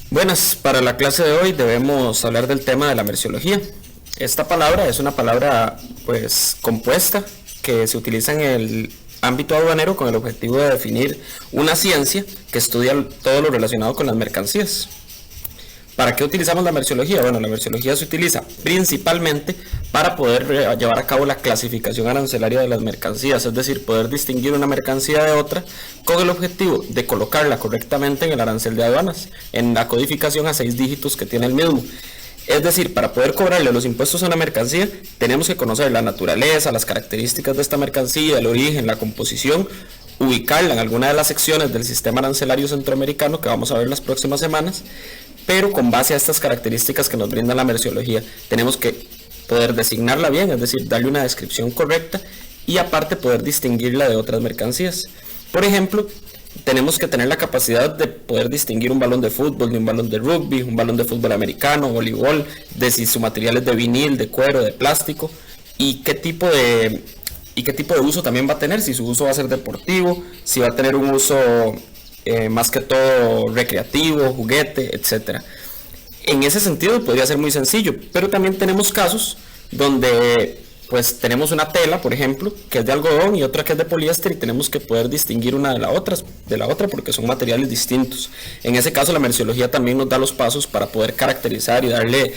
Buenas, para la clase de hoy debemos hablar del tema de la merciología. Esta palabra es una palabra compuesta que se utiliza en el ámbito aduanero con el objetivo de definir una ciencia que estudia todo lo relacionado con las mercancías. ¿Para qué utilizamos la merciología? Bueno, la merciología se utiliza principalmente para poder llevar a cabo la clasificación arancelaria de las mercancías, es decir, poder distinguir una mercancía de otra con el objetivo de colocarla correctamente en el arancel de aduanas, en la codificación a 6 dígitos que tiene el mismo. Es decir, para poder cobrarle los impuestos a una mercancía, tenemos que conocer la naturaleza, las características de esta mercancía, el origen, la composición, ubicarla en alguna de las secciones del sistema arancelario centroamericano que vamos a ver en las próximas semanas, pero con base a estas características que nos brinda la merciología, tenemos que poder designarla bien, es decir, darle una descripción correcta y aparte poder distinguirla de otras mercancías. Por ejemplo, tenemos que tener la capacidad de poder distinguir un balón de fútbol de un balón de rugby, un balón de fútbol americano, voleibol, de si su material es de vinil, de cuero, de plástico y qué tipo de uso también va a tener, si su uso va a ser deportivo, si va a tener un uso más que todo recreativo, juguete, etc. En ese sentido podría ser muy sencillo, pero también tenemos casos donde pues tenemos una tela, por ejemplo, que es de algodón y otra que es de poliéster y tenemos que poder distinguir una de la otra porque son materiales distintos. En ese caso la merciología también nos da los pasos para poder caracterizar y darle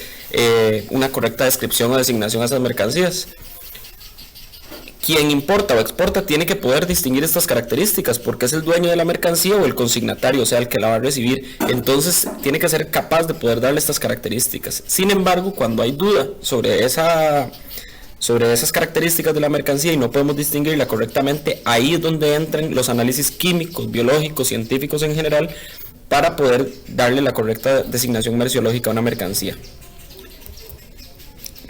una correcta descripción o designación a esas mercancías. Quien importa o exporta tiene que poder distinguir estas características porque es el dueño de la mercancía o el consignatario, o sea, el que la va a recibir. Entonces tiene que ser capaz de poder darle estas características. Sin embargo, cuando hay duda sobre esas características de la mercancía y no podemos distinguirla correctamente, ahí es donde entran los análisis químicos, biológicos, científicos en general, para poder darle la correcta designación merciológica a una mercancía.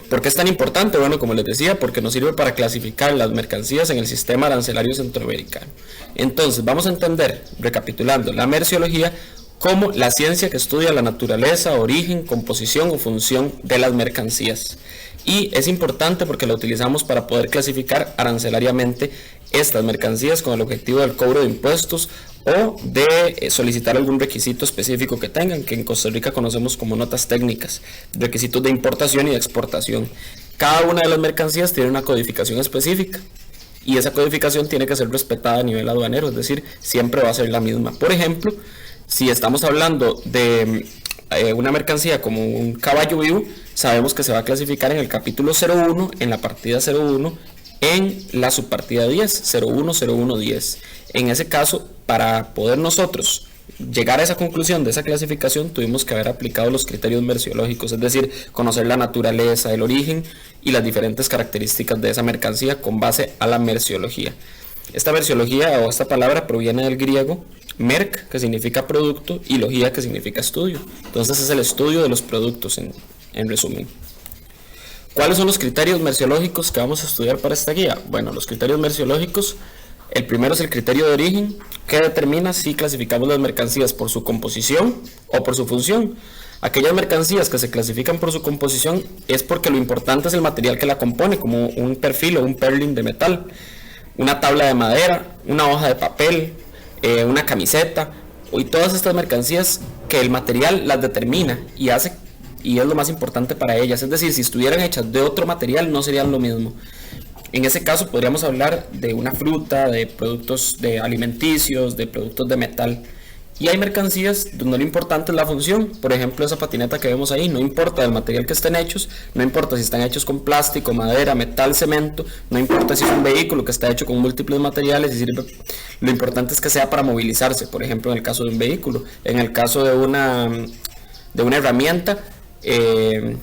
¿Por qué es tan importante? Bueno, como les decía, porque nos sirve para clasificar las mercancías en el sistema arancelario centroamericano. Entonces, vamos a entender, recapitulando, la merciología como la ciencia que estudia la naturaleza, origen, composición o función de las mercancías. Y es importante porque la utilizamos para poder clasificar arancelariamente estas mercancías con el objetivo del cobro de impuestos o de solicitar algún requisito específico que tengan, que en Costa Rica conocemos como notas técnicas, requisitos de importación y de exportación. Cada una de las mercancías tiene una codificación específica y esa codificación tiene que ser respetada a nivel aduanero, es decir, siempre va a ser la misma. Por ejemplo, si estamos hablando de una mercancía como un caballo vivo, sabemos que se va a clasificar en el capítulo 01, en la partida 01, en la subpartida 10, 010110. En ese caso, para poder nosotros llegar a esa conclusión de esa clasificación, tuvimos que haber aplicado los criterios merciológicos, es decir, conocer la naturaleza, el origen y las diferentes características de esa mercancía con base a la merciología. Esta merciología o esta palabra proviene del griego merc, que significa producto, y logía, que significa estudio. Entonces es el estudio de los productos en resumen. ¿Cuáles son los criterios merciológicos que vamos a estudiar para esta guía? Bueno, los criterios merciológicos, el primero es el criterio de origen, que determina si clasificamos las mercancías por su composición o por su función. Aquellas mercancías que se clasifican por su composición es porque lo importante es el material que la compone, como un perfil o un purlin de metal, una tabla de madera, una hoja de papel, una camiseta, y todas estas mercancías que el material las determina y es lo más importante para ellas. Es decir, si estuvieran hechas de otro material no serían lo mismo. En ese caso podríamos hablar de una fruta, de productos de alimenticios, de productos de metal. Y hay mercancías donde lo importante es la función. Por ejemplo, esa patineta que vemos ahí, no importa el material que estén hechos, no importa si están hechos con plástico, madera, metal, cemento, no importa si es un vehículo que está hecho con múltiples materiales, lo importante es que sea para movilizarse. Por ejemplo, en el caso de un vehículo, en el caso de una herramienta, de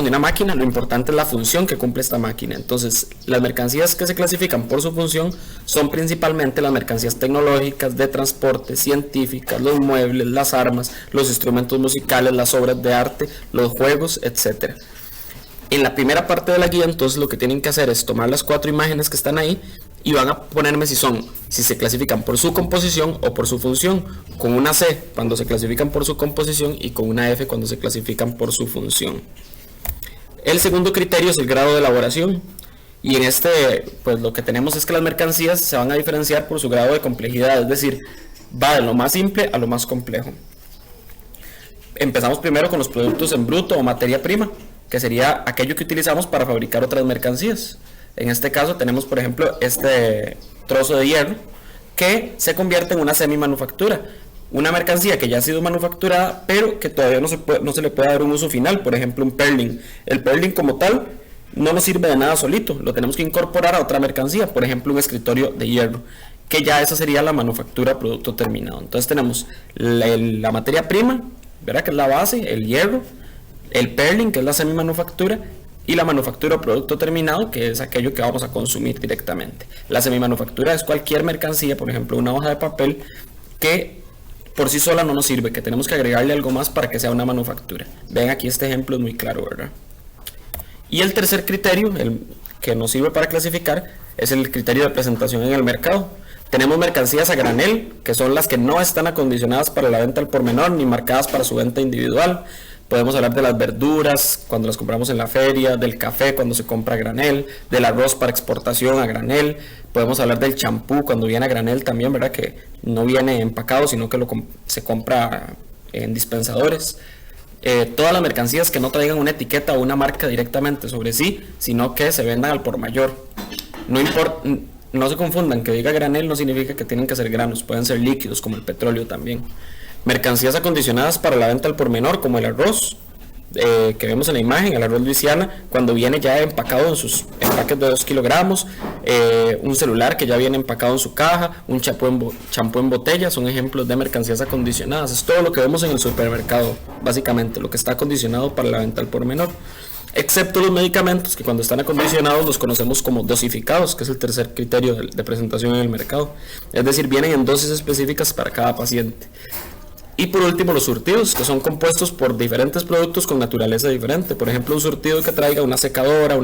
una máquina, lo importante es la función que cumple esta máquina. Entonces, las mercancías que se clasifican por su función son principalmente las mercancías tecnológicas, de transporte, científicas, los muebles, las armas, los instrumentos musicales, las obras de arte, los juegos, etc. En la primera parte de la guía, entonces, lo que tienen que hacer es tomar las 4 imágenes que están ahí y van a ponerme si se clasifican por su composición o por su función, con una C cuando se clasifican por su composición y con una F cuando se clasifican por su función. El segundo criterio es el grado de elaboración, y en pues lo que tenemos es que las mercancías se van a diferenciar por su grado de complejidad, es decir, va de lo más simple a lo más complejo. empezamos primero con los productos en bruto o materia prima, que sería aquello que utilizamos para fabricar otras mercancías. En este caso tenemos, por ejemplo, este trozo de hierro que se convierte en una semi-manufactura, una mercancía que ya ha sido manufacturada, pero que todavía no se le puede dar un uso final, por ejemplo un purlin. El purlin como tal no nos sirve de nada solito, lo tenemos que incorporar a otra mercancía, por ejemplo un escritorio de hierro, que ya esa sería la manufactura producto terminado. Entonces tenemos la materia prima, ¿verdad? Que es la base, el hierro, el purlin, que es la semi-manufactura, y la manufactura producto terminado, que es aquello que vamos a consumir directamente. La semi-manufactura es cualquier mercancía, por ejemplo una hoja de papel, que por sí sola no nos sirve, que tenemos que agregarle algo más para que sea una manufactura. Ven, aquí este ejemplo es muy claro, ¿verdad? Y el tercer criterio, el que nos sirve para clasificar, es el criterio de presentación en el mercado. Tenemos mercancías a granel, que son las que no están acondicionadas para la venta al por menor ni marcadas para su venta individual. Podemos hablar de las verduras cuando las compramos en la feria, del café cuando se compra a granel, del arroz para exportación a granel. Podemos hablar del champú cuando viene a granel también, ¿verdad? Que no viene empacado, sino que se compra en dispensadores. Todas las mercancías que no traigan una etiqueta o una marca directamente sobre sí, sino que se vendan al por mayor. No se confundan, que diga granel no significa que tienen que ser granos, pueden ser líquidos como el petróleo también. Mercancías acondicionadas para la venta al por menor, como el arroz que vemos en la imagen, el arroz Luisiana, cuando viene ya empacado en sus empaques de 2 kilogramos, un celular que ya viene empacado en su caja, un champú en botella, son ejemplos de mercancías acondicionadas. Es todo lo que vemos en el supermercado, básicamente, lo que está acondicionado para la venta al por menor. Excepto los medicamentos, que cuando están acondicionados los conocemos como dosificados, que es el tercer criterio de presentación en el mercado. Es decir, vienen en dosis específicas para cada paciente. Y por último, los surtidos, que son compuestos por diferentes productos con naturaleza diferente. Por ejemplo, un surtido que traiga una secadora,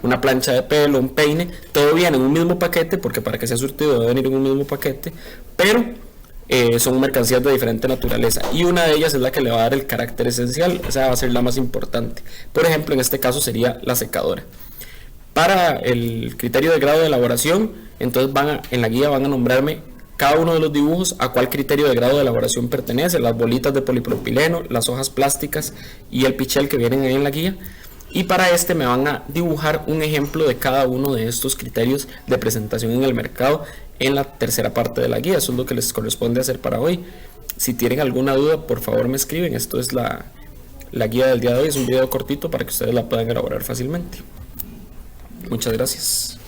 una plancha de pelo, un peine, todo viene en un mismo paquete, porque para que sea surtido debe venir en un mismo paquete, pero son mercancías de diferente naturaleza. Y una de ellas es la que le va a dar el carácter esencial, esa va a ser la más importante. Por ejemplo, en este caso sería la secadora. Para el criterio de grado de elaboración, entonces en la guía van a nombrarme cada uno de los dibujos a cuál criterio de grado de elaboración pertenece, las bolitas de polipropileno, las hojas plásticas y el pichel que vienen ahí en la guía. Y para este me van a dibujar un ejemplo de cada uno de estos criterios de presentación en el mercado en la tercera parte de la guía. Eso es lo que les corresponde hacer para hoy. Si tienen alguna duda, por favor me escriben. Esto es la guía del día de hoy, es un video cortito para que ustedes la puedan elaborar fácilmente. Muchas gracias.